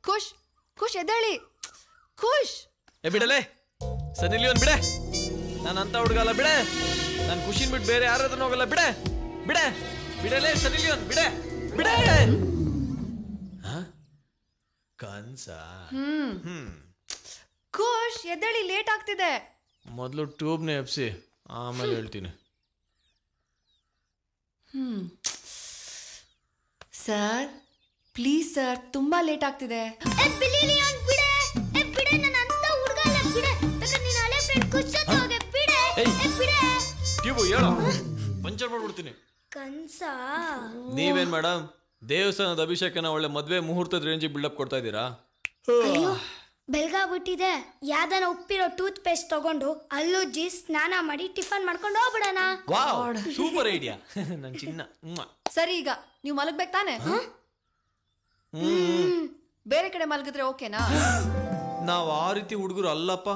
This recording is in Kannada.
ಖುಷ್ ಖುಷ್ ಎದ್ದೇಳಿ ಖುಷ್. ಬಿಡಲೇ ಸನ್ನಿ ಲಿಯೋನ್ ಬಿಡೆ. ನಾನು ಅಂತ ಹುಡುಗಲ್ಲ ಬಿಡೆ. ನಾನು ಖುಷಿನ್ ಬಿಟ್ಟು ಬೇರೆ ಯಾರಾದ್ರೂ ಹೋಗಲ್ಲ ಬಿಡೆ ಬಿಡೆ. ಬಿಡಲೇ ಸನ್ನಿ ಲಿಯೋನ್ ಬಿಡೆ ಬಿಡೆ. ಕನ್ಸ ಖುಷ್ ಎದ್ದೇಳಿ ಲೇಟ್ ಆಗ್ತಿದೆ. ಮೊದಲು ಟ್ಯೂಬ್ನ ಎಪ್ಸಿ ಆಮೇಲೆ ಹೇಳ್ತೀನಿ. ಸರ್ ಪ್ಲೀಸ್ ಸರ್ ತುಂಬಾ ಲೇಟ್ ಆಗ್ತಿದೆ. ಟ್ಯೂಬ್ ಹೇಳೋ ಪಂಚರ್ ಮಾಡ್ಬಿಡ್ತೀನಿ. ನೀವೇನ್ ಮೇಡಮ್ ದೇವಸ್ಥಾನದ ಅಭಿಷೇಕನ ಒಳ್ಳೆ ಮದ್ವೆ ಮುಹೂರ್ತದ ರೇಂಜಿಗೆ ಬಿಲ್ಡಪ್ ಕೊಡ್ತಾ ಇದ್ದೀರಾ? ಬೆಳಗಾಗ್ಬಿಟ್ಟಿದೆ. ಯಾವ್ದಾನ ಉಪ್ಪಿರೋ ಟೂತ್ ಪೇಸ್ಟ್ ತಗೊಂಡು ಅಲ್ಲುಜ್ಜಿ ಸ್ನಾನ ಮಾಡಿ ಟಿಫನ್ ಮಾಡ್ಕೊಂಡು ಹೋಗ್ಬಿಡೋಣ. ಸೂಪರ್ ಐಡಿಯಾ ನನ್ ಚಿನ್ನ. ಸರಿ ಈಗ ನೀವು ಮಲಗ್ಬೇಕು ತಾನೆ? ಬೇರೆ ಕಡೆ ಮಲಗಿದ್ರೆ ಓಕೆನಾ? ನಾವ್ ಆ ರೀತಿ ಹುಡುಗರು ಅಲ್ಲಪ್ಪ.